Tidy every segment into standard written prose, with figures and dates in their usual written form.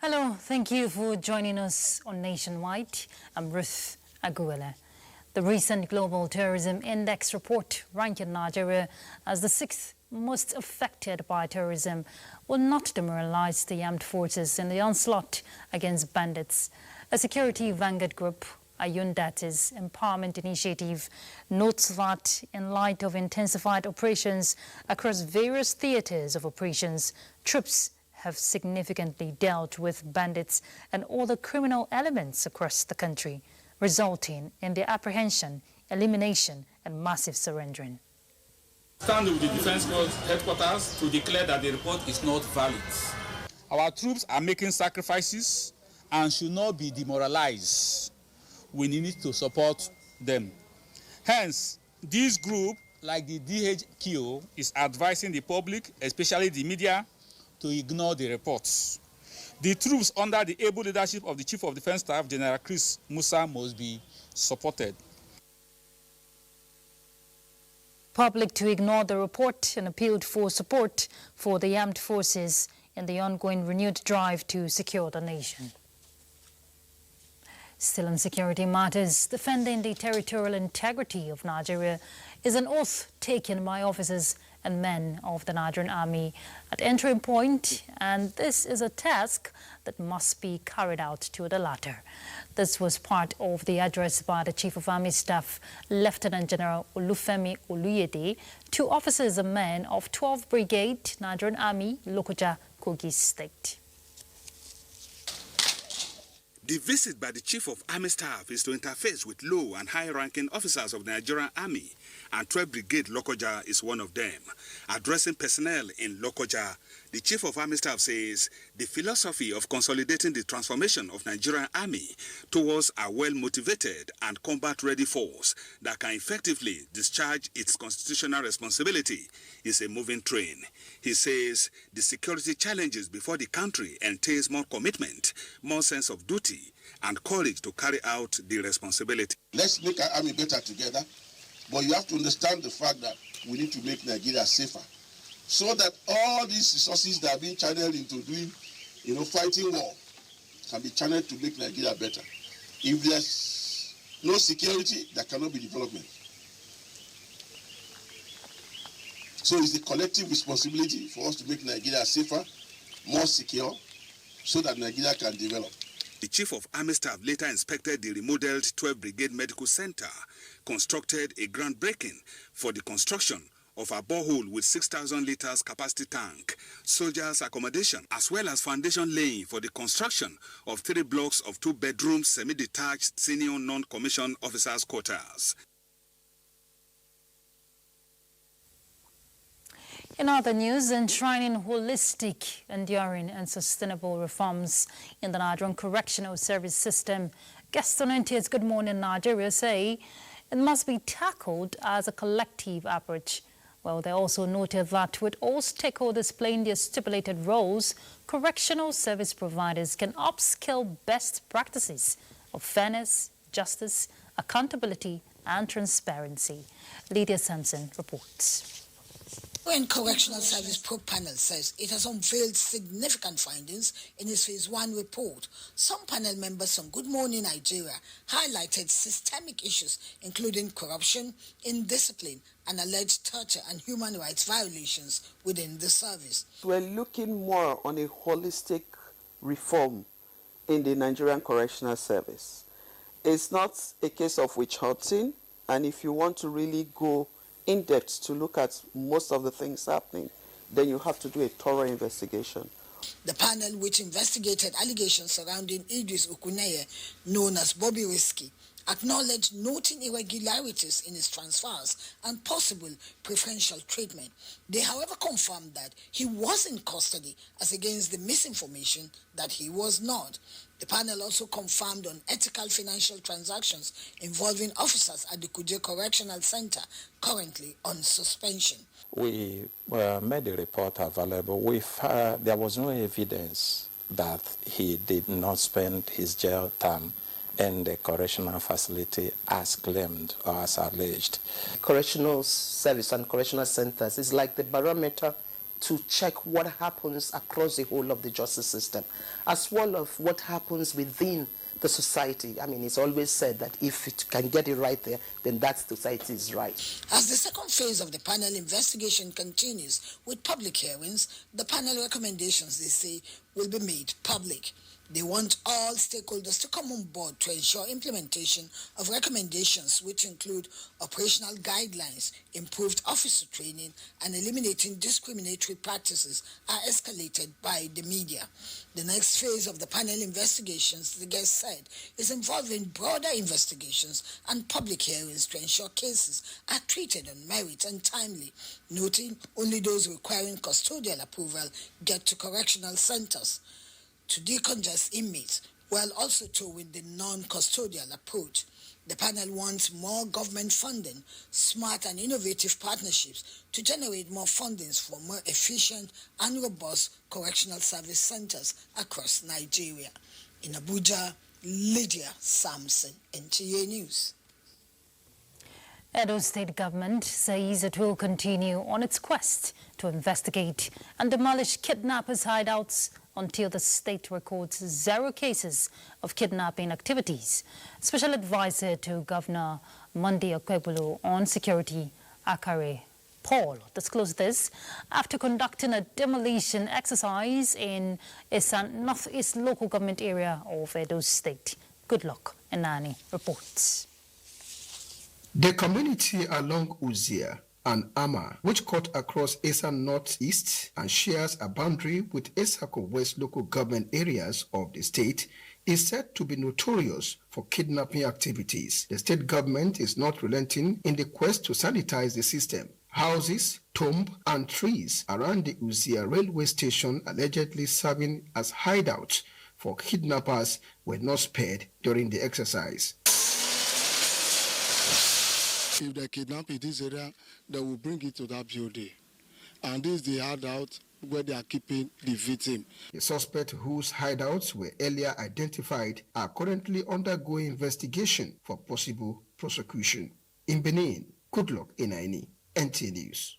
Hello, thank you for joining us on Nationwide. I'm Ruth Aguila. The recent Global Terrorism Index report ranking Nigeria as the 6th most affected by terrorism will not demoralize the armed forces in the onslaught against bandits. A security vanguard group, Ayundati's empowerment initiative, notes that in light of intensified operations across various theaters of operations, troops have significantly dealt with bandits and other criminal elements across the country, resulting in their apprehension, elimination, and massive surrendering. Stand with the Defense Headquarters to declare that the report is not valid. Our troops are making sacrifices and should not be demoralized. We need to support them. Hence, this group, like the DHQ, is advising the public, especially the media, to ignore the reports. The troops under the able leadership of the Chief of Defense Staff, General Chris Musa, must be supported. Public to ignore the report and appealed for support for the armed forces in the ongoing renewed drive to secure the nation. Still on security matters, defending the territorial integrity of Nigeria is an oath taken by officers and men of the Nigerian Army at entry point, and this is a task that must be carried out to the latter. This was part of the address by the Chief of Army Staff, Lieutenant General Olufemi Oluyede, to officers and men of 12th Brigade, Nigerian Army, Lokoja, Kogi State. The visit by the Chief of Army Staff is to interface with low and high-ranking officers of the Nigerian Army, and 12th Brigade Lokoja is one of them. Addressing personnel in Lokoja, the Chief of Army Staff says the philosophy of consolidating the transformation of Nigerian Army towards a well-motivated and combat-ready force that can effectively discharge its constitutional responsibility is a moving train. He says the security challenges before the country entails more commitment, more sense of duty, and courage to carry out the responsibility. Let's make our army better together, but you have to understand the fact that we need to make Nigeria safer, so that all these resources that are being channeled into doing, fighting war, can be channeled to make Nigeria better. If there's no security, there cannot be development. So it's the collective responsibility for us to make Nigeria safer, more secure, so that Nigeria can develop. The Chief of Army Staff later inspected the remodeled 12th Brigade Medical Center, constructed a groundbreaking for the construction of a borehole with 6,000 liters capacity tank, soldiers' accommodation, as well as foundation laying for the construction of 3 blocks of 2-bedroom semi-detached senior non-commissioned officers' quarters. In other news, enshrining holistic, enduring and sustainable reforms in the Nigerian correctional service system, guests on NTS Good Morning Nigeria say it must be tackled as a collective approach. Well, they also noted that with all stakeholders playing their stipulated roles, correctional service providers can upscale best practices of fairness, justice, accountability and transparency. Lydia Sampson reports. When Correctional Service Probe Panel says it has unveiled significant findings in its Phase 1 report, some panel members on Good Morning Nigeria highlighted systemic issues including corruption, indiscipline, and alleged torture and human rights violations within the service. We're looking more on a holistic reform in the Nigerian Correctional Service. It's not a case of witch hunting, and if you want to really go in depth to look at most of the things happening, then you have to do a thorough investigation. The panel, which investigated allegations surrounding Idris Okuneye, known as Bobby Risky, acknowledged noting irregularities in his transfers and possible preferential treatment. They, however, confirmed that he was in custody as against the misinformation that he was not. The panel also confirmed unethical financial transactions involving officers at the Kuje Correctional Center, currently on suspension. We made the report available. There was no evidence that he did not spend his jail term in the correctional facility as claimed or as alleged. Correctional service and correctional centers is like the barometer to check what happens across the whole of the justice system, as well as what happens within the society. I mean, it's always said that if it can get it right there, then that society is right. As the second phase of the panel investigation continues with public hearings, the panel recommendations, they say, will be made public. They want all stakeholders to come on board to ensure implementation of recommendations which include operational guidelines, improved officer training, and eliminating discriminatory practices are escalated by the media. The next phase of the panel investigations, the guest said, is involving broader investigations and public hearings to ensure cases are treated on merit and timely, noting only those requiring custodial approval get to correctional centers to decongest inmates, while also towing the non-custodial approach. The panel wants more government funding, smart and innovative partnerships to generate more fundings for more efficient and robust correctional service centers across Nigeria. In Abuja, Lydia Sampson, NTA News. Edo State government says it will continue on its quest to investigate and demolish kidnappers' hideouts until the state records 0 cases of kidnapping activities. Special advisor to Governor Monday Okwebulo on security, Akare Paul, disclosed this after conducting a demolition exercise in Isan Northeast local government area of Edo State. Good luck, Enani reports. The community along Uzia and Ama, which cut across Esa Northeast and shares a boundary with Esako West local government areas of the state, is said to be notorious for kidnapping activities. The state government is not relenting in the quest to sanitize the system. Houses, tomb, and trees around the Uzia railway station allegedly serving as hideouts for kidnappers were not spared during the exercise. If they kidnap in this area, they will bring it to that building. And this is the hideout where they are keeping the victim. The suspects whose hideouts were earlier identified are currently undergoing investigation for possible prosecution. In Benin, Goodluck Inaini, NTA News.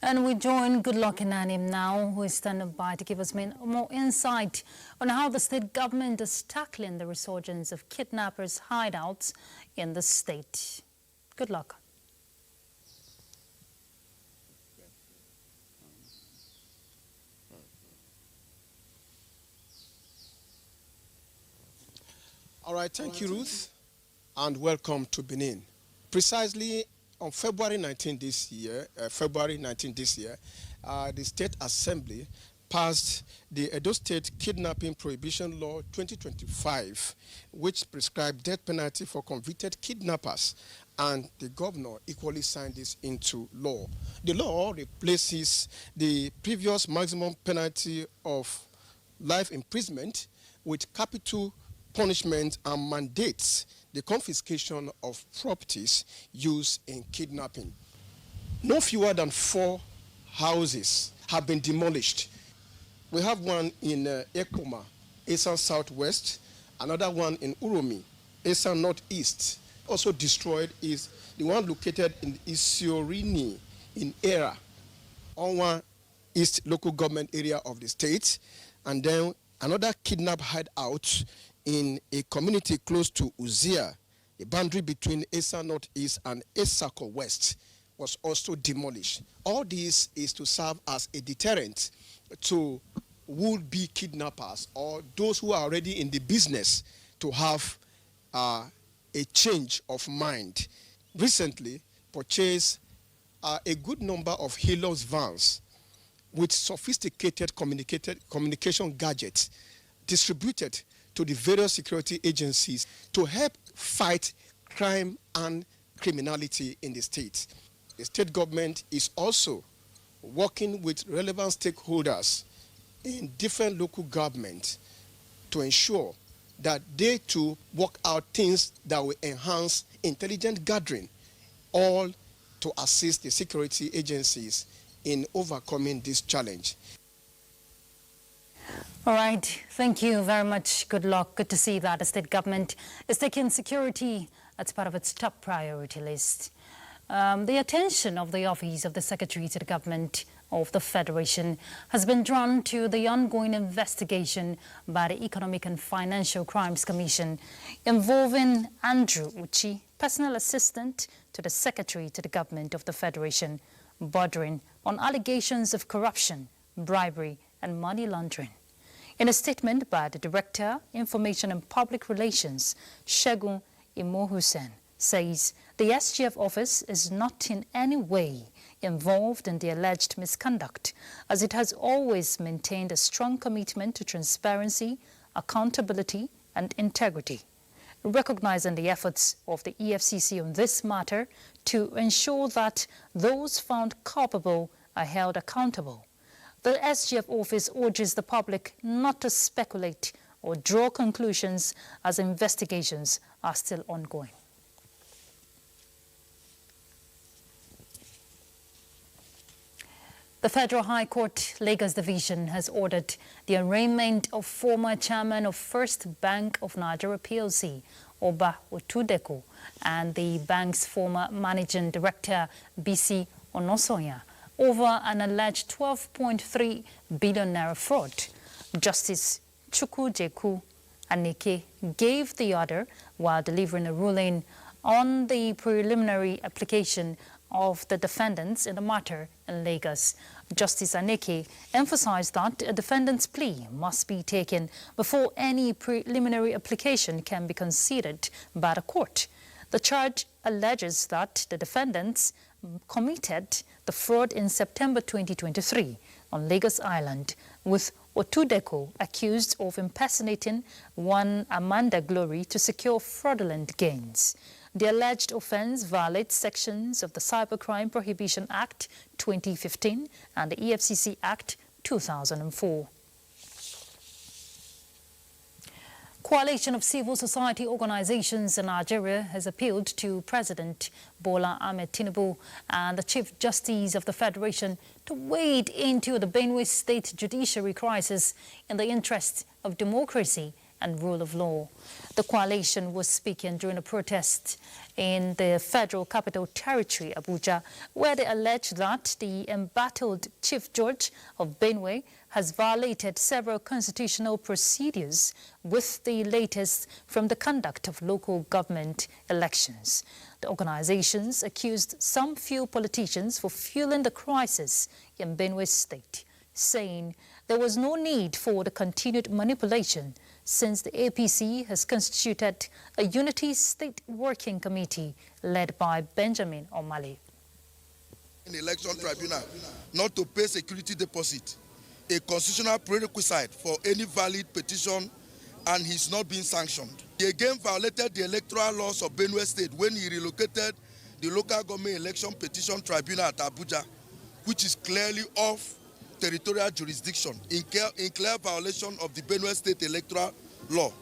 And we join Goodluck Inanim now, who is standing by to give us more insight on how the state government is tackling the resurgence of kidnappers' hideouts in the state. Good luck. All right, thank you, Ruth, and welcome to Benin. Precisely on February 19 this year, the State Assembly passed the Edo State Kidnapping Prohibition Law 2025, which prescribed death penalty for convicted kidnappers, and the governor equally signed this into law. The law replaces the previous maximum penalty of life imprisonment with capital punishment and mandates the confiscation of properties used in kidnapping. No fewer than 4 houses have been demolished. We have one in Ekoma, Esan Southwest, another one in Uromi, Esan Northeast. Also destroyed is the one located in Isiorini in Era, Onwa East local government area of the state, and then another kidnap hideout in a community close to Uzia, the boundary between Esa Northeast and Esako West, was also demolished. All this is to serve as a deterrent to would-be kidnappers or those who are already in the business to have a change of mind. Recently, purchased a good number of Hilux vans with sophisticated communication gadgets distributed to the various security agencies to help fight crime and criminality in the state. The state government is also working with relevant stakeholders in different local governments to ensure that they too work out things that will enhance intelligent gathering, all to assist the security agencies in overcoming this challenge. All right, thank you very much. Good luck. Good to see that the state government is taking security as part of its top priority list. The attention of the Office of the Secretary to the Government of the Federation has been drawn to the ongoing investigation by the Economic and Financial Crimes Commission involving Andrew Uchi, personal assistant to the Secretary to the Government of the Federation, bordering on allegations of corruption, bribery and money laundering. In a statement by the Director, Information and Public Relations, Segun Imohusen, says the SGF office is not in any way involved in the alleged misconduct, as it has always maintained a strong commitment to transparency, accountability and integrity. Recognizing the efforts of the EFCC on this matter to ensure that those found culpable are held accountable, the SGF office urges the public not to speculate or draw conclusions as investigations are still ongoing. The Federal High Court Lagos Division has ordered the arraignment of former chairman of First Bank of Nigeria PLC, Oba Otudeko, and the bank's former managing director, BC Onosoya, over an alleged 12.3 billion naira fraud. Justice Chukwujeku Aneke gave the order while delivering a ruling on the preliminary application of the defendants in the matter in Lagos. Justice Aneke emphasized that a defendant's plea must be taken before any preliminary application can be considered by the court. The charge alleges that the defendants committed the fraud in September 2023 on Lagos Island, with Otudeko accused of impersonating one Amanda Glory to secure fraudulent gains. The alleged offence violates sections of the Cybercrime Prohibition Act 2015 and the EFCC Act 2004. Coalition of civil society organizations in Nigeria has appealed to President Bola Ahmed Tinubu and the Chief Justice of the Federation to wade into the Benue State judiciary crisis in the interest of democracy and rule of law. The coalition was speaking during a protest in the Federal Capital Territory, Abuja, where they alleged that the embattled Chief Judge of Benue has violated several constitutional procedures, with the latest from the conduct of local government elections. The organizations accused some few politicians for fueling the crisis in Benue State, saying there was no need for the continued manipulation since the APC has constituted a unity state working committee led by Benjamin Omale. An election tribunal not to pay security deposit, a constitutional prerequisite for any valid petition, and he's not being sanctioned. He again violated the electoral laws of Benue State when he relocated the local government election petition tribunal at Abuja, which is clearly off territorial jurisdiction in clear violation of the Benue State electoral law.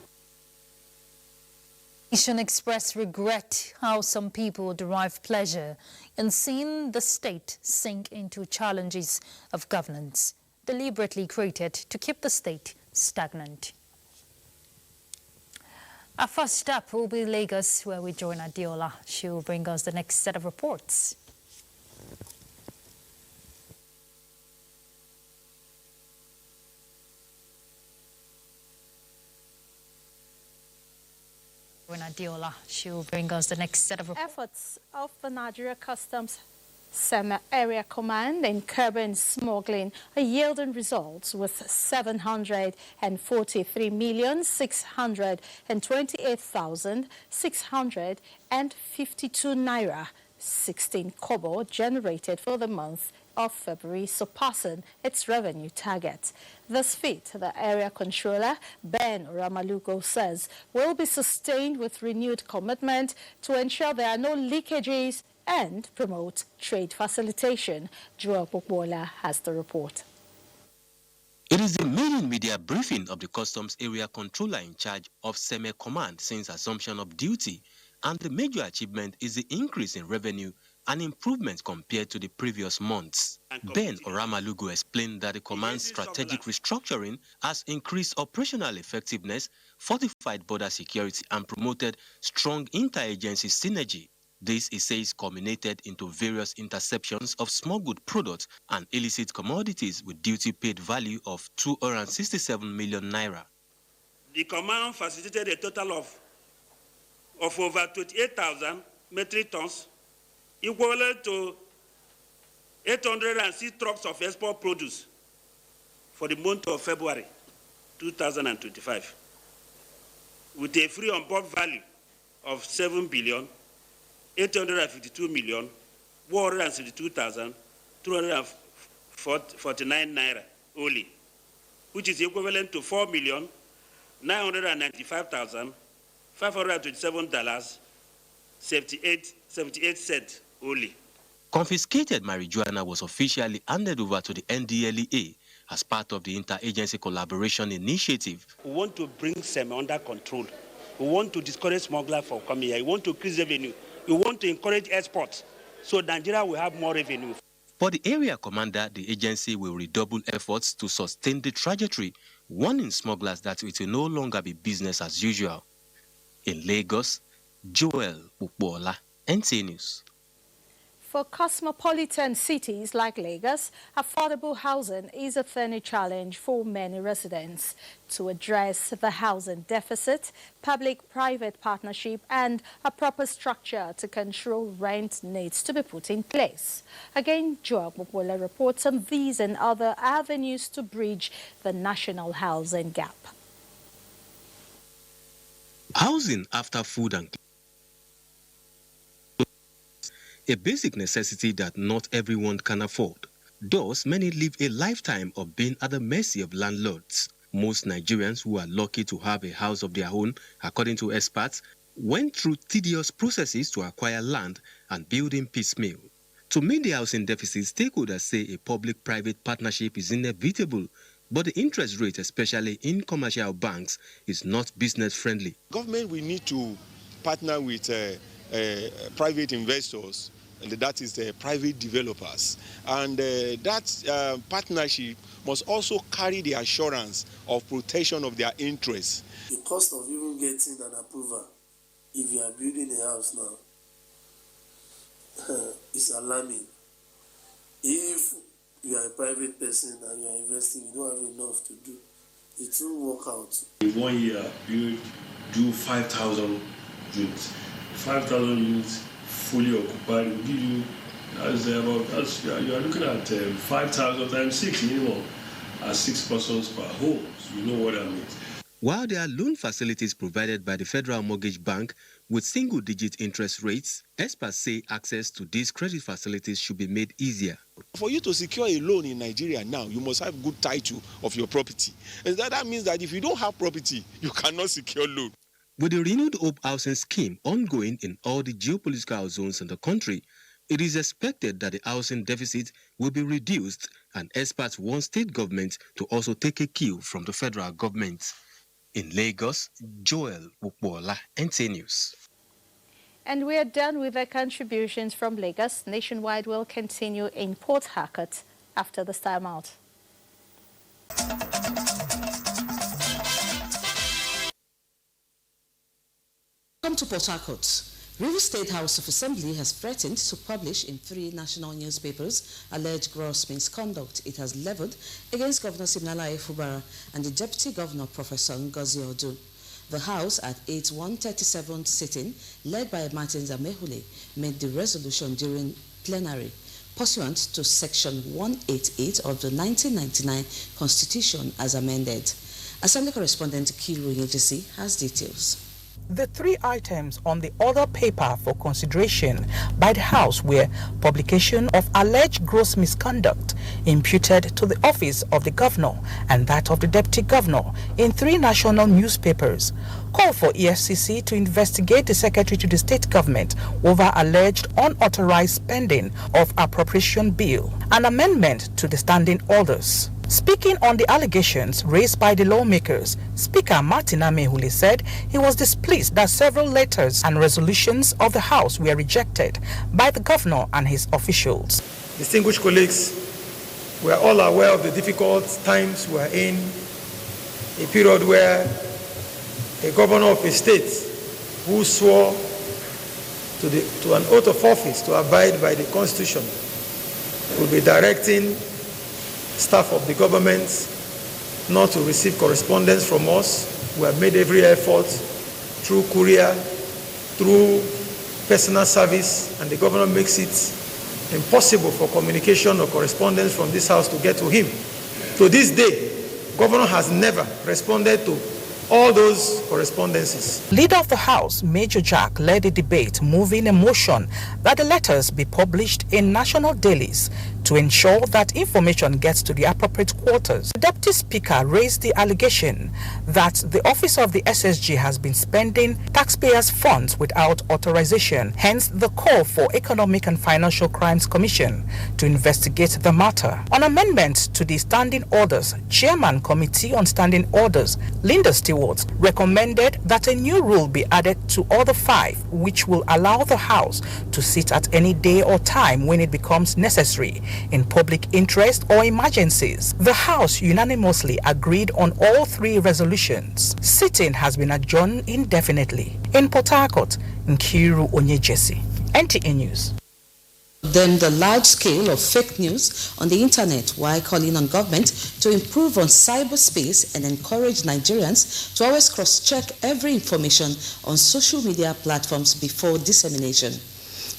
The nation expressed regret how some people derive pleasure in seeing the state sink into challenges of governance deliberately created to keep the state stagnant. Our first step will be Lagos, where we join Adiola. She will bring us the next set of reports. Adiola, she will bring us the next set of reports. Efforts of the Nigeria Customs Seme Area Command in curbing smuggling are yielding results, with 743,628,652 naira 16 kobo generated for the month of February, surpassing its revenue target. This feat, the area controller, Ben Ramalugo, says will be sustained with renewed commitment to ensure there are no leakages and promote trade facilitation. Joel Pokbola has the report. It is the main media briefing of the Customs Area Controller in charge of Seme Command since assumption of duty, and the major achievement is the increase in revenue and improvements compared to the previous months. Ben Oramalugu explained that the command's strategic restructuring has increased operational effectiveness, fortified border security, and promoted strong interagency synergy. This, he says, culminated into various interceptions of smuggled products and illicit commodities with duty-paid value of 267 million naira. The command facilitated a total of over 28,000 metric tons, equivalent to 806 trucks of export produce for the month of February 2025, with a free on-board value of 7,852,162,249 naira only, which is equivalent to $4,995,527.78 only. Confiscated marijuana was officially handed over to the NDLEA as part of the interagency collaboration initiative. We want to bring SEM under control. We want to discourage smugglers from coming here. We want to increase revenue. We want to encourage exports so Nigeria will have more revenue. For the area commander, the agency will redouble efforts to sustain the trajectory, warning smugglers that it will no longer be business as usual. In Lagos, Joel Ukbola, NTA News. For cosmopolitan cities like Lagos, affordable housing is a thorny challenge for many residents. To address the housing deficit, public-private partnership and a proper structure to control rent needs to be put in place. Again, Joel Ukbola reports on these and other avenues to bridge the national housing gap. Housing after food and a basic necessity that not everyone can afford. Thus, many live a lifetime of being at the mercy of landlords. Most Nigerians who are lucky to have a house of their own, according to experts, went through tedious processes to acquire land and build in piecemeal. To meet the housing deficit, stakeholders say a public-private partnership is inevitable, but the interest rate, especially in commercial banks, is not business-friendly. Government will need to partner with private investors, and that is the private developers, and that partnership must also carry the assurance of protection of their interests. The cost of even getting an approval, if you are building a house now, is alarming. If you are a private person and you are investing, you don't have enough to do, it won't work out. In 1 year, you do 5,000 units. 5,000 units fully occupied will give you, you are looking at 5,000 times 6 minimum, as 6 persons per home. So you know what that means. While there are loan facilities provided by the Federal Mortgage Bank with single-digit interest rates, experts say access to these credit facilities should be made easier. For you to secure a loan in Nigeria now, you must have good title of your property. And that means that if you don't have property, you cannot secure loan. With the Renewed Hope Housing Scheme ongoing in all the geopolitical zones in the country, it is expected that the housing deficit will be reduced, and experts want state governments to also take a cue from the federal government. In Lagos, Joel Ukbola, NTA News. And we are done with the contributions from Lagos. Nationwide will continue in Port Harcourt after this time out. Welcome to Port Harcourt. Rivers State House of Assembly has threatened to publish in 3 national newspapers alleged gross misconduct it has leveled against Governor Siminalayi Fubara and the Deputy Governor Professor Ngozi Odu. The House at its 137th sitting, led by Martin Zamehule, made the resolution during plenary, pursuant to Section 188 of the 1999 Constitution as amended. Assembly correspondent Kiru Yejisi has details. The 3 items on the other paper for consideration by the House were publication of alleged gross misconduct imputed to the office of the governor and that of the deputy governor in 3 national newspapers, call for EFCC to investigate the secretary to the state government over alleged unauthorized spending of appropriation bill, and amendment to the standing orders. Speaking on the allegations raised by the lawmakers, Speaker Martin Zamehule said he was displeased that several letters and resolutions of the House were rejected by the governor and his officials. Distinguished colleagues, we are all aware of the difficult times we are in, a period where a governor of a state who swore to an oath of office to abide by the Constitution. We'll be directing staff of the government not to receive correspondence from us. We have made every effort through courier, through personal service, and the governor makes it impossible for communication or correspondence from this house to get to him. To this day, governor has never responded to all those correspondences. Leader of the House, Major Jack, led the debate, moving a motion that the letters be published in national dailies to ensure that information gets to the appropriate quarters. The Deputy Speaker raised the allegation that the Office of the SSG has been spending taxpayers' funds without authorization, hence the call for Economic and Financial Crimes Commission to investigate the matter. On amendment to the standing orders, Chairman Committee on Standing Orders, Linda Stewart, recommended that a new rule be added to all the 5, which will allow the House to sit at any day or time when it becomes necessary in public interest or emergencies. The House unanimously agreed on all 3 resolutions. Sitting has been adjourned indefinitely. In Port Harcourt, Nkiru Onyejesi, NTA News. Then the large scale of fake news on the internet, while calling on government to improve on cyberspace and encourage Nigerians to always cross-check every information on social media platforms before dissemination.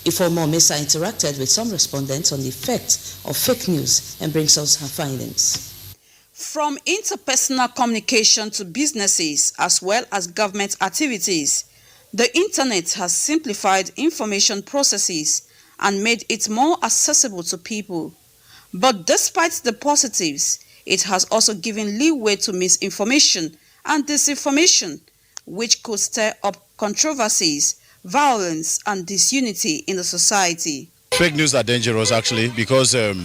Ifeoma Mesa interacted with some respondents on the effect of fake news and brings us her findings. From interpersonal communication to businesses as well as government activities, the internet has simplified information processes and made it more accessible to people. But despite the positives, it has also given leeway to misinformation and disinformation, which could stir up controversies, violence, and disunity in the society. Fake news are dangerous, actually, because they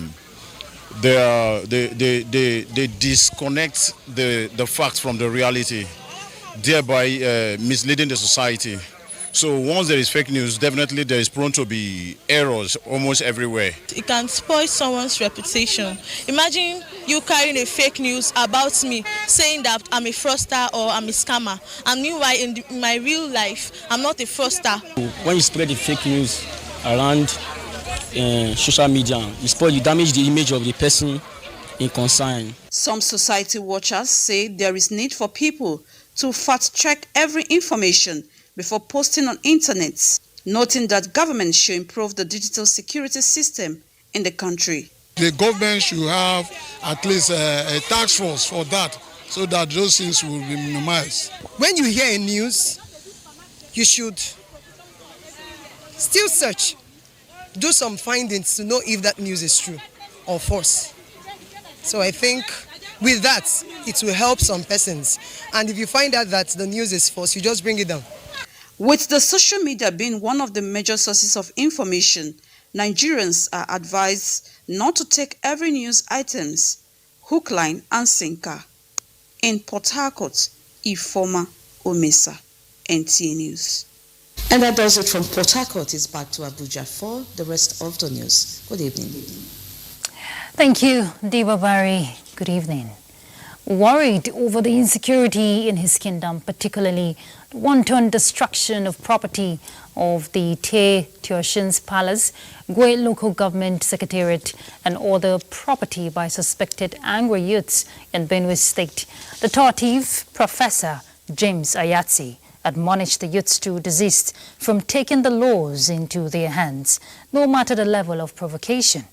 disconnect the facts from the reality, thereby misleading the society. So once there is fake news, definitely there is prone to be errors almost everywhere. It can spoil someone's reputation. Imagine you carrying a fake news about me, saying that I'm a fraudster or I'm a scammer. And meanwhile, in my real life, I'm not a fraudster. When you spread the fake news around social media, you damage the image of the person in concern. Some society watchers say there is need for people to fact-check every information before posting on internet, noting that government should improve the digital security system in the country. The government should have at least a task force for that, so that those things will be minimized. When you hear a news, you should still search, do some findings to know if that news is true or false. So I think with that, it will help some persons. And if you find out that the news is false, you just bring it down. With the social media being one of the major sources of information, Nigerians are advised not to take every news items hook, line, and sinker. In Port Harcourt, Ifeoma Omesa, NTA News. And that does it from Port Harcourt. It's back to Abuja for the rest of the news. Good evening. Thank you, Diba Bari. Good evening. Worried over the insecurity in his kingdom, particularly the wanton destruction of property of the Te Teoshin's Palace, Gwe Local Government Secretariat, and other property by suspected angry youths in Benue State, the Tortive Professor James Ayatsi admonished the youths to desist from taking the laws into their hands, no matter the level of provocation.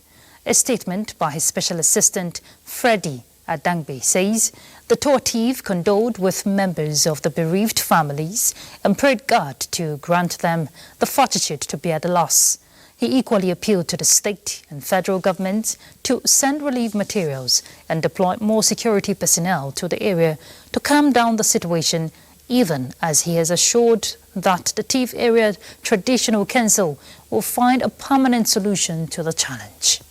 A statement by his special assistant, Freddie Adangbe, says the Tortive condoled with members of the bereaved families and prayed God to grant them the fortitude to bear the loss. He equally appealed to the state and federal governments to send relief materials and deploy more security personnel to the area to calm down the situation, even as he has assured that the Tiv Area Traditional Council will find a permanent solution to the challenge.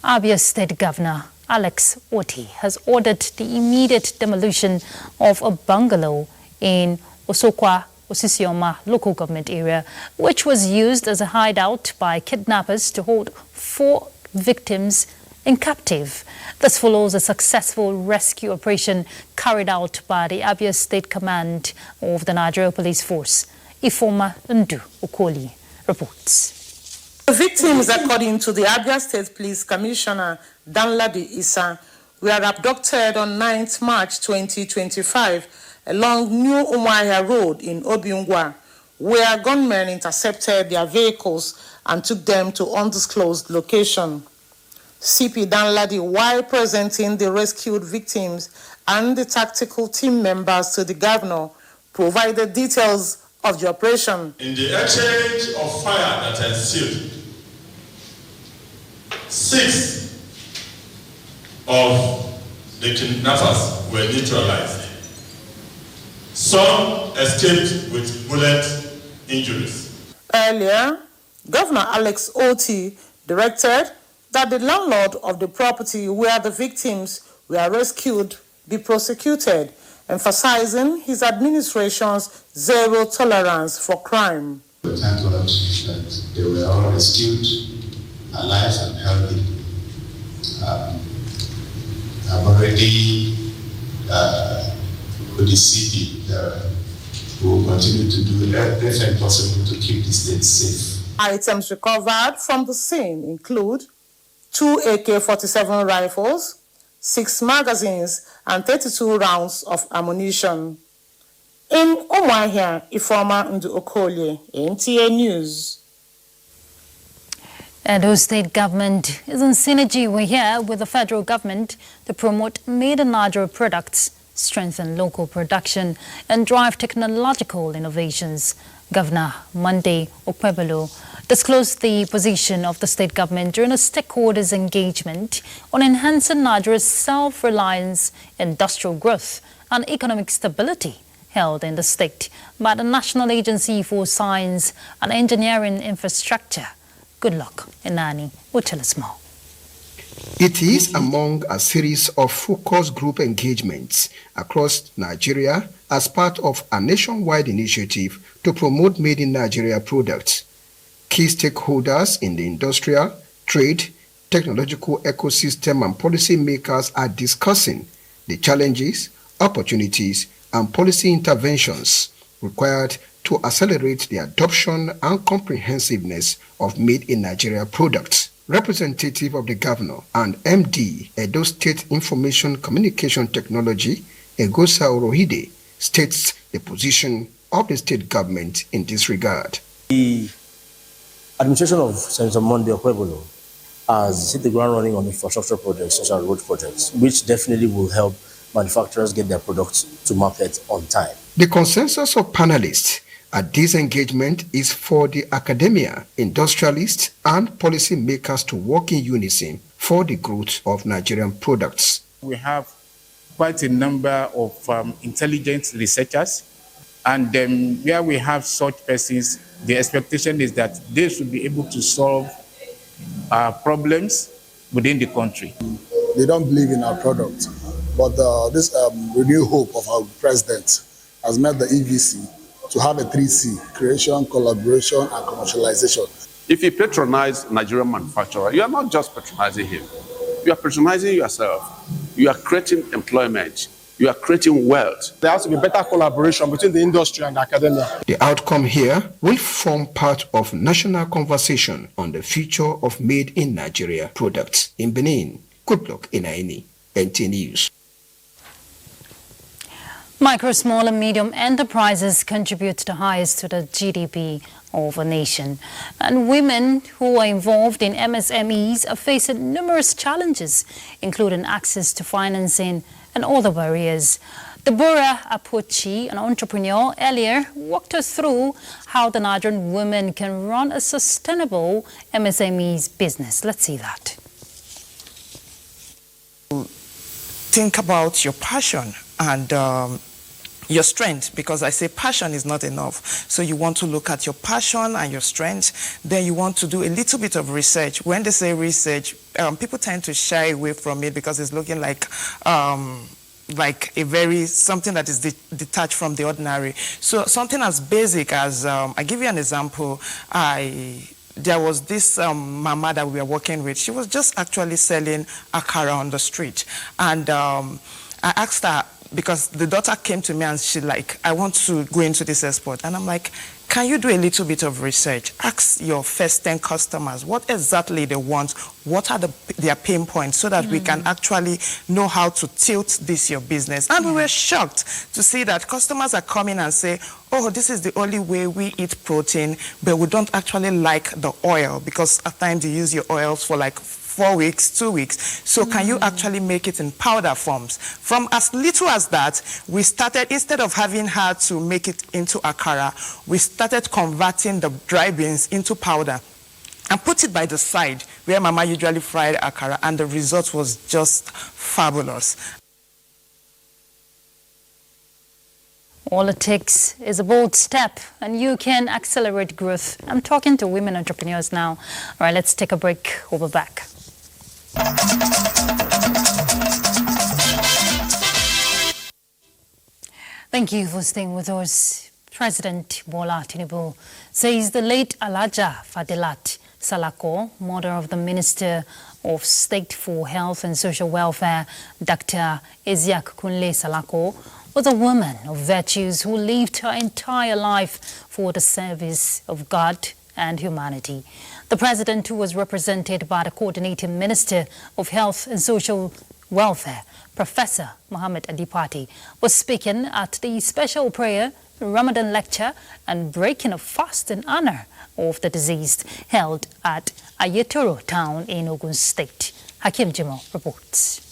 Abia State Governor Alex Oti has ordered the immediate demolition of a bungalow in Osokwa, Osisioma local government area, which was used as a hideout by kidnappers to hold 4 victims in captive. This follows a successful rescue operation carried out by the Abuja State Command of the Nigerian Police Force. Ifoma Ndu Okoli reports. The victims, according to the Abuja State Police Commissioner Danladi Issa, were abducted on 9th March 2025 along New Umuahia Road in Obiungwa, where gunmen intercepted their vehicles and took them to undisclosed location. CP Danladi, while presenting the rescued victims and the tactical team members to the governor, provided details of the operation. In the exchange of fire that ensued, 6 of the kidnappers were neutralized. Some escaped with bullet injuries. Earlier, Governor Alex Oti directed that the landlord of the property where the victims were rescued be prosecuted, emphasizing his administration's zero tolerance for crime. We thank God that they were all rescued, alive and healthy. I've already with the CP who will continue to do everything possible to keep the state safe. Items recovered from the scene include 2 AK-47 rifles, 6 magazines, and 32 rounds of ammunition. In Umuahia, Ifoma Ndu Okoli, NTA News. Edo State government is in synergy with the federal government to promote made-in-Nigeria products, strengthen local production, and drive technological innovations. Governor Monday Okpebolo disclosed the position of the state government during a stakeholders' engagement on enhancing Nigeria's self-reliance, industrial growth, and economic stability held in the state by the National Agency for Science and Engineering Infrastructure. Good luck, Inani will tell us more. It is among a series of focus group engagements across Nigeria as part of a nationwide initiative to promote made-in-Nigeria products. Key stakeholders in the industrial, trade, technological ecosystem and policy makers are discussing the challenges, opportunities, and policy interventions required to accelerate the adoption and comprehensiveness of made-in-Nigeria products. Representative of the governor and MD, Edo State Information Communication Technology, Egosa Orohide, states the position of the state government in this regard. The administration of Senator Monday Okpebolo has hit the ground running on infrastructure projects such as road projects, which definitely will help manufacturers get their products to market on time. The consensus of panelists at this engagement is for the academia, industrialists, and policy makers to work in unison for the growth of Nigerian products. We have quite a number of intelligent researchers, and where we have such persons, the expectation is that they should be able to solve problems within the country. They don't believe in our product, but this renewed hope of our president has made the EVC to have a 3C, creation, collaboration, and commercialization. If you patronize Nigerian manufacturer, you are not just patronizing him. You are patronizing yourself. You are creating employment. You are creating wealth. There has to be better collaboration between the industry and academia. The outcome here will form part of national conversation on the future of made-in-Nigeria products. In Benin, good luck in Aini, NT News. Micro, small and medium enterprises contribute the highest to the GDP of a nation. And women who are involved in MSMEs are facing numerous challenges, including access to financing and other barriers. Deborah Apochi, an entrepreneur, earlier walked us through how the Nigerian women can run a sustainable MSMEs business. Let's see that. Think about your passion and your strength, because I say passion is not enough. So you want to look at your passion and your strength, then you want to do a little bit of research. When they say research, people tend to shy away from it because it's looking like something that is detached from the ordinary. So something as basic as, I give you an example, I there was this mama that we were working with. She was just actually selling akara on the street. And I asked her, because the daughter came to me and she like, I want to go into this export. And I'm like, can you do a little bit of research? Ask your first 10 customers what exactly they want, what are their pain points, so that we can actually know how to tilt this your business. And we were shocked to see that customers are coming and say, oh, this is the only way we eat protein, but we don't actually like the oil, because at times you use your oils for like 4 weeks, 2 weeks. So can you actually make it in powder forms? From as little as that, we started, instead of having her to make it into akara, we started converting the dry beans into powder and put it by the side where Mama usually fried akara, and the result was just fabulous. All it takes is a bold step and you can accelerate growth. I'm talking to women entrepreneurs now. All right, let's take a break. We'll be back. Thank you for staying with us. President Bola Tinubu says the late Alhaja Fadilat Salako, mother of the Minister of State for Health and Social Welfare, Dr. Isiaq Kunle Salako, was a woman of virtues who lived her entire life for the service of God and humanity. The president, who was represented by the coordinating Minister of Health and Social Welfare, Professor Muhammad Adipati, was speaking at the special prayer, Ramadan lecture and breaking of fast in honor of the deceased held at Ayetoro town in Ogun State. Hakim Jimo reports.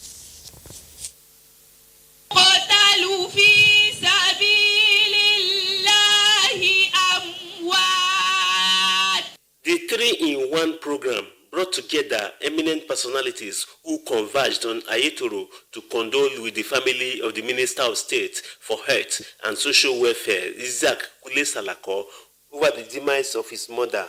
The 3-in-1 program brought together eminent personalities who converged on Ayetoro to condole with the family of the Minister of State for Health and Social Welfare, Isiaq Kunle Salako, over the demise of his mother.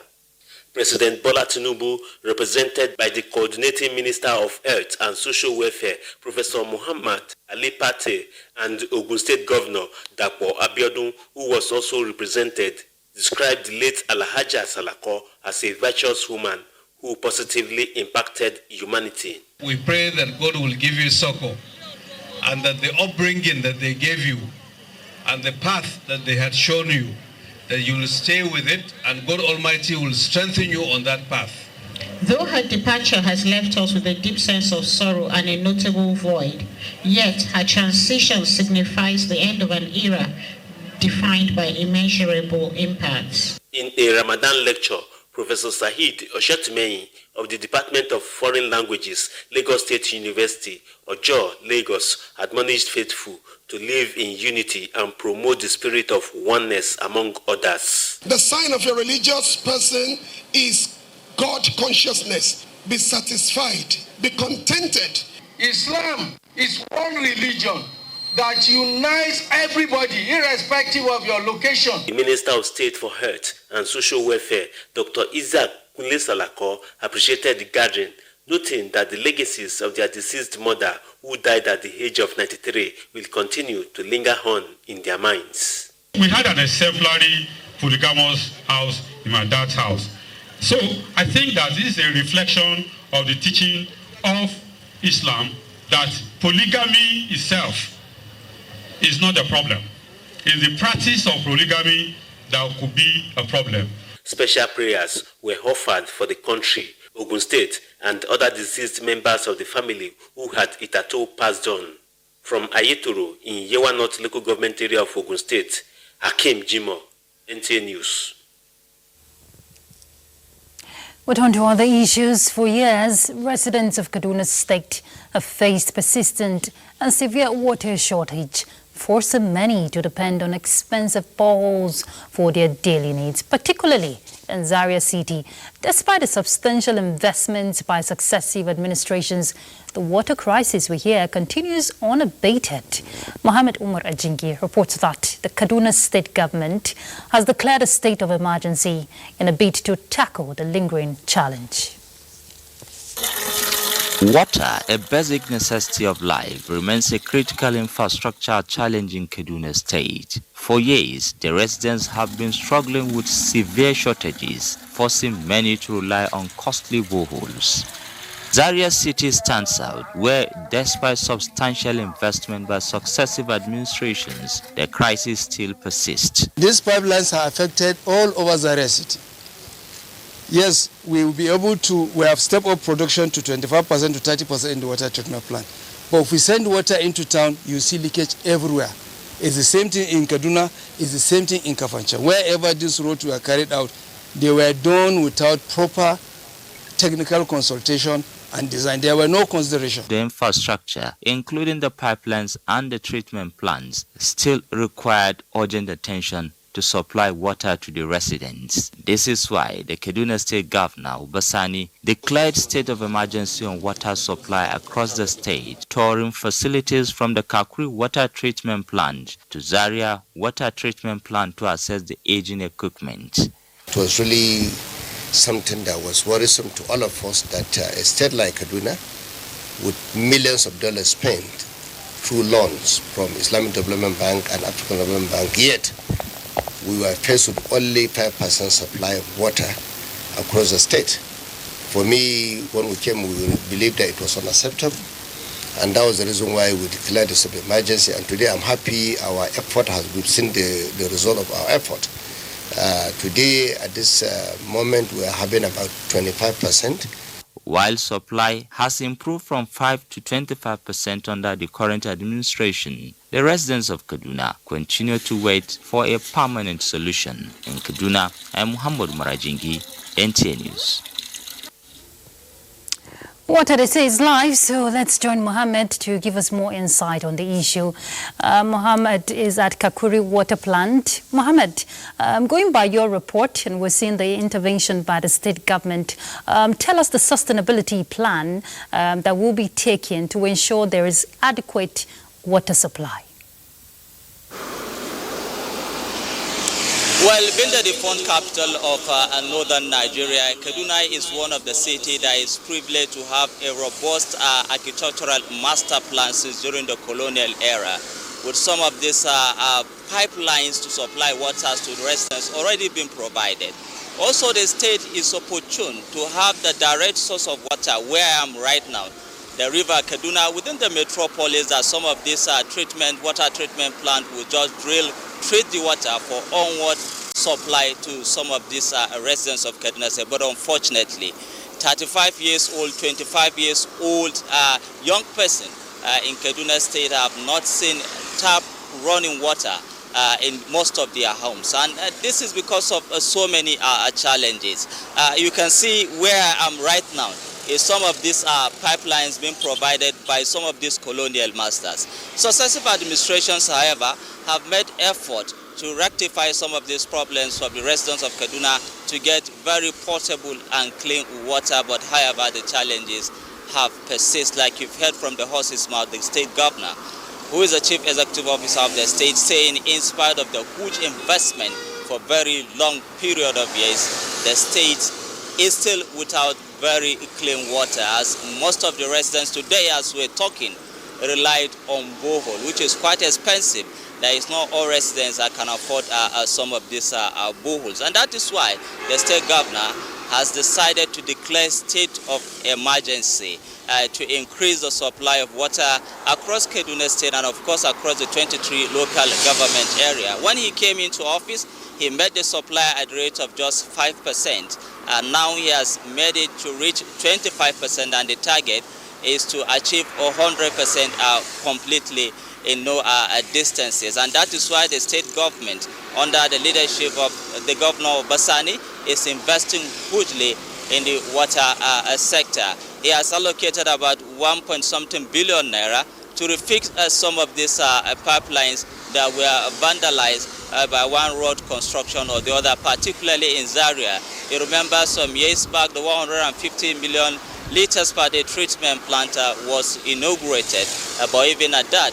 President Bola Tinubu, represented by the Coordinating Minister of Health and Social Welfare, Professor Muhammad Alipate, and Ogun State Governor Dapo Abiodun, who was also represented, described the late Alhaja Salako as a virtuous woman who positively impacted humanity. We pray that God will give you succor, and that the upbringing that they gave you and the path that they had shown you, that you will stay with it, and God Almighty will strengthen you on that path. Though her departure has left us with a deep sense of sorrow and a notable void, yet her transition signifies the end of an era defined by immeasurable impacts. In a Ramadan lecture, Professor Sahid Oshetumeyi of the Department of Foreign Languages, Lagos State University, Ojo, Lagos, admonished faithful to live in unity and promote the spirit of oneness among others. The sign of a religious person is God consciousness. Be satisfied, be contented. Islam is one religion that unites everybody, irrespective of your location. The Minister of State for Health and Social Welfare, Dr. Isiaq Kunle Salako, appreciated the gathering, noting that the legacies of their deceased mother, who died at the age of 93, will continue to linger on in their minds. We had an exemplary polygamous house in my dad's house. So I think that this is a reflection of the teaching of Islam, that polygamy itself is not a problem. In the practice of polygamy, there could be a problem. Special prayers were offered for the country, Ogun State, and other deceased members of the family who had hitherto passed on. From Ayetoro in Yewa North local government area of Ogun State, Hakim Jimo, NTA News. But on to other issues. For years, residents of Kaduna State have faced persistent and severe water shortage, forcing many to depend on expensive boreholes for their daily needs, particularly in Zaria City. Despite the substantial investments by successive administrations, the water crisis we hear continues unabated. Mohammed Umar Ajingi reports that the Kaduna State government has declared a state of emergency in a bid to tackle the lingering challenge. Water, a basic necessity of life, remains a critical infrastructure challenge in Kaduna State. For years, the residents have been struggling with severe shortages, forcing many to rely on costly boreholes. Zaria City stands out, where despite substantial investment by successive administrations, the crisis still persists. These pipelines are affected all over Zaria City. Yes, we will be able to, we have stepped up production to 25% to 30% in the water treatment plant. But if we send water into town, you see leakage everywhere. It's the same thing in Kaduna, it's the same thing in Kafancha. Wherever these roads were carried out, they were done without proper technical consultation and design. There were no considerations. The infrastructure, including the pipelines and the treatment plants, still required urgent attention to supply water to the residents. This is why the Kaduna State Governor, Ubasani, declared state of emergency on water supply across the state, touring facilities from the Kakuri Water Treatment Plant to Zaria Water Treatment Plant to assess the aging equipment. It was really something that was worrisome to all of us that a state like Kaduna, with millions of dollars spent through loans from Islamic Development Bank and African Development Bank, yet we were faced with only 5% supply of water across the state. For me, when we came, we believed that it was unacceptable, and that was the reason why we declared this of emergency. And today I'm happy our effort we've seen the result of our effort. Today, at this moment, we are having about 25%. While supply has improved from 5 to 25% under the current administration, the residents of Kaduna continue to wait for a permanent solution. In Kaduna, I'm Muhammad Marajingi, NTA News. Water, they say, is live, so let's join Mohammed to give us more insight on the issue. Mohammed is at Kakuri Water Plant. Mohammed, going by your report, and we're seeing the intervention by the state government, tell us the sustainability plan that will be taken to ensure there is adequate water supply. Well, being the defunct capital of northern Nigeria, Kaduna is one of the cities that is privileged to have a robust architectural master plan since during the colonial era, with some of these pipelines to supply water to the residents already been provided. Also, the state is opportune to have the direct source of water where I am right now, the river Kaduna. Within the metropolis, that some of these water treatment plant will just treat the water for onward supply to some of these residents of Kaduna State. But unfortunately, 35 years old, 25 years old young person in Kaduna State have not seen tap running water in most of their homes. And this is because of so many challenges. You can see where I am right now is some of these pipelines being provided by some of these colonial masters. Successive administrations, however, have made effort to rectify some of these problems for the residents of Kaduna to get very portable and clean water, but however the challenges have persisted. Like you've heard from the horse's mouth, the state governor, who is the chief executive officer of the state, saying in spite of the huge investment for a very long period of years, the state is still without very clean water, as most of the residents today, as we're talking, relied on borehole, which is quite expensive. There is not all residents that can afford some of these boreholes. And that is why the state governor has decided to declare state of emergency to increase the supply of water across Kaduna State and, of course, across the 23 local government area. When he came into office, he made the supply at a rate of just 5%. And now he has made it to reach 25%, and the target is to achieve 100% completely in no distances. And that is why the state government, under the leadership of the governor Basani, is investing hugely in the water sector. He has allocated about 1.something billion naira to refix some of these pipelines that were vandalized by one road construction or the other, particularly in Zaria. You remember some years back, the 150 million liters per day treatment plant was inaugurated, but even at that,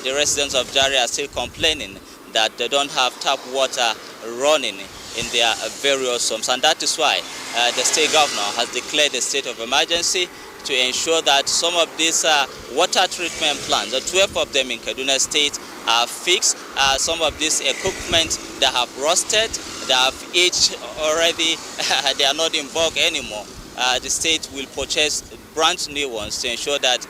the residents of Zaria are still complaining that they don't have tap water running in their various homes. And that is why the state governor has declared a state of emergency to ensure that some of these water treatment plants, 12 of them in Kaduna State, are fixed. Some of these equipment that have rusted, that have aged already, they are not in vogue anymore. The state will purchase brand new ones to ensure that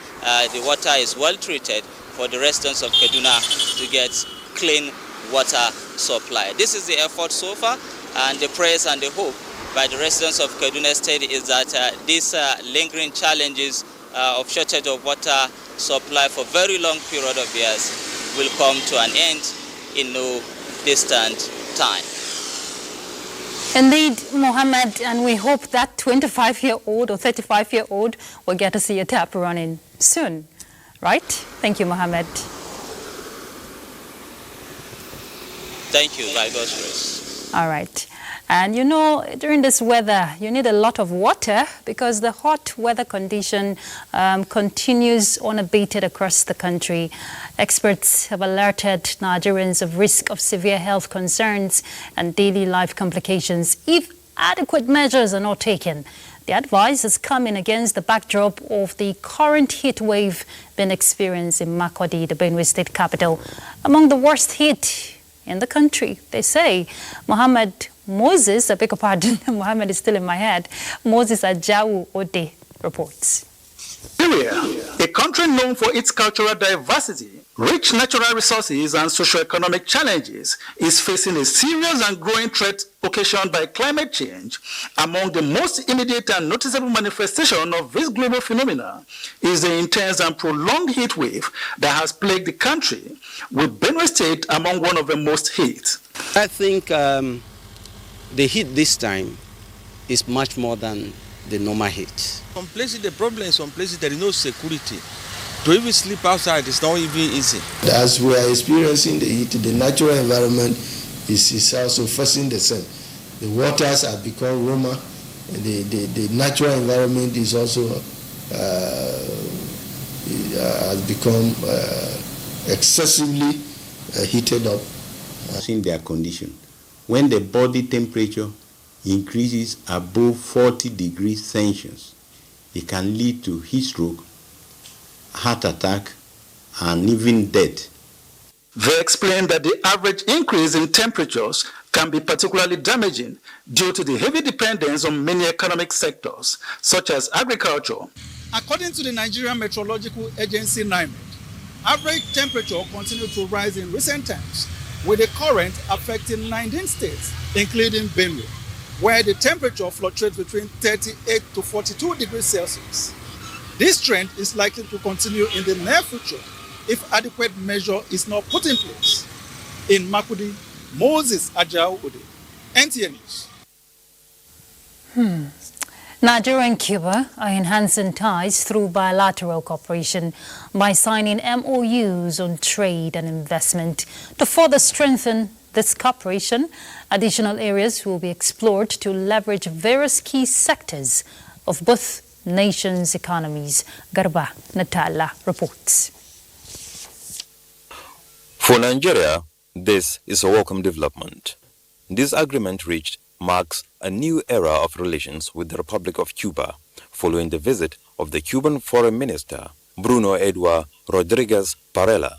the water is well treated for the residents of Kaduna to get clean water supply. This is the effort so far, and the prayers and the hope by the residents of Kaduna State is that these lingering challenges of shortage of water supply for very long period of years will come to an end in no distant time. Indeed, Mohammed, and we hope that 25-year-old or 35-year-old will get to see a tap running soon, right? Thank you, Mohammed. Thank you, by God's grace. All right. And you know, during this weather, you need a lot of water because the hot weather condition continues unabated across the country. Experts have alerted Nigerians of risk of severe health concerns and daily life complications if adequate measures are not taken. The advice is coming against the backdrop of the current heat wave being experienced in Makurdi, the Benue State capital, among the worst hit in the country. They say Mohammed Moses, I beg your pardon, Mohammed is still in my head, Moses Ajawu Ode reports. Nigeria, a country known for its cultural diversity, rich natural resources and socio-economic challenges, is facing a serious and growing threat occasioned by climate change. Among the most immediate and noticeable manifestation of this global phenomena is the intense and prolonged heat wave that has plagued the country, with Benue State among one of the most hit. I think the heat this time is much more than the normal heat. Some places the problem is some places there is no security. To even sleep outside is not even easy. As we are experiencing the heat, the natural environment is also facing the same. The waters have become warmer, and the natural environment is also has become excessively heated up. In their condition, when the body temperature increases above 40 degrees Celsius, it can lead to heat stroke, heart attack, and even death. They explain that the average increase in temperatures can be particularly damaging due to the heavy dependence on many economic sectors, such as agriculture. According to the Nigerian Meteorological Agency, NIMET, average temperature continued to rise in recent times, with the current affecting 19 states, including Benue, where the temperature fluctuates between 38 to 42 degrees Celsius. This trend is likely to continue in the near future if adequate measure is not put in place. In Makurdi, Moses Ajao Ode, NTN News. Nigeria and Cuba are enhancing ties through bilateral cooperation by signing MOUs on trade and investment. To further strengthen this cooperation, additional areas will be explored to leverage various key sectors of both nations' economies. Garba Natala reports. For Nigeria, this is a welcome development. This agreement reached marks a new era of relations with the Republic of Cuba following the visit of the Cuban Foreign Minister, Bruno Eduardo Rodriguez Parela.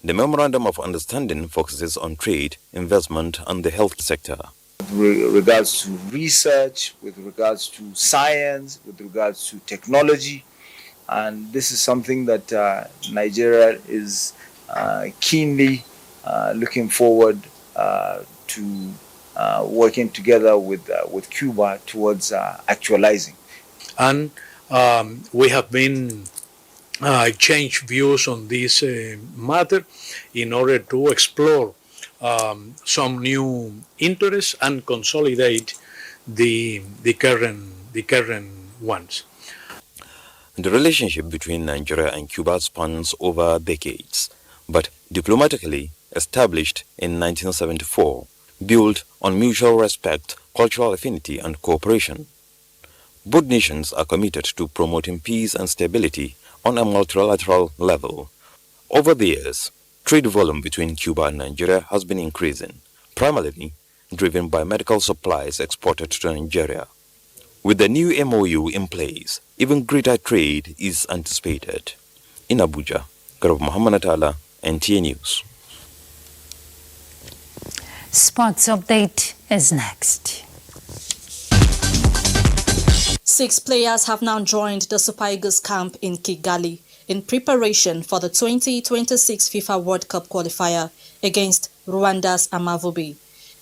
The Memorandum of Understanding focuses on trade, investment, and the health sector. With regards to research, with regards to science, with regards to technology, and this is something that Nigeria is keenly looking forward to working together with Cuba towards actualizing. And we have been exchange views on this matter in order to explore some new interests and consolidate the current ones. The relationship between Nigeria and Cuba spans over decades, but diplomatically established in 1974, built on mutual respect, cultural affinity, and cooperation. Both nations are committed to promoting peace and stability on a multilateral level. Over the years, trade volume between Cuba and Nigeria has been increasing, primarily driven by medical supplies exported to Nigeria. With the new MOU in place, even greater trade is anticipated. In Abuja, Garba Muhammad Atala, NTA News. Sports update is next. 6 players have now joined the Super Eagles camp in Kigali in preparation for the 2026 FIFA World Cup qualifier against Rwanda's Amavubi.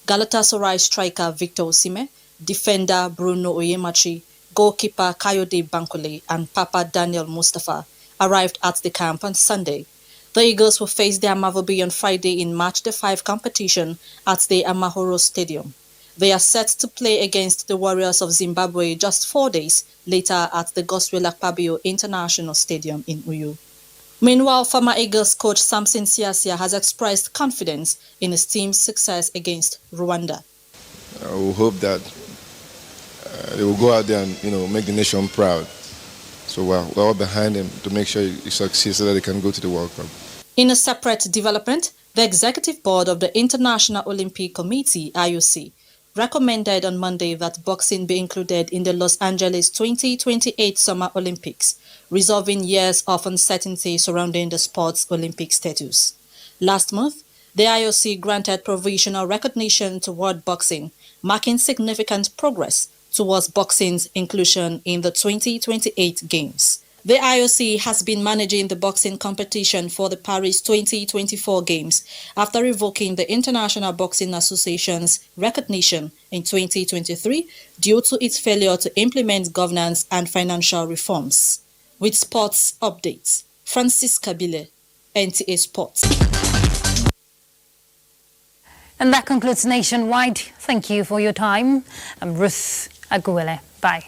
Galatasaray striker Victor Osimhen, defender Bruno Oyemachi, goalkeeper Kayode Bankole and Papa Daniel Mustafa arrived at the camp on Sunday. The Eagles will face the Amavubi on Friday in Match Day 5 competition at the Amahoro Stadium. They are set to play against the Warriors of Zimbabwe just 4 days later at the Godswill Akpabio International Stadium in Uyo. Meanwhile, former Eagles coach Samson Siasia has expressed confidence in his team's success against Rwanda. We hope that they will go out there and make the nation proud. So we're all behind them to make sure he succeeds so that they can go to the World Cup. In a separate development, the Executive Board of the International Olympic Committee, IOC, recommended on Monday that boxing be included in the Los Angeles 2028 Summer Olympics, resolving years of uncertainty surrounding the sport's Olympic status. Last month, the IOC granted provisional recognition to world boxing, marking significant progress towards boxing's inclusion in the 2028 Games. The IOC has been managing the boxing competition for the Paris 2024 Games after revoking the International Boxing Association's recognition in 2023 due to its failure to implement governance and financial reforms. With sports updates, Francis Kabile, NTA Sports. And that concludes Nationwide. Thank you for your time. I'm Ruth Aguele. Bye.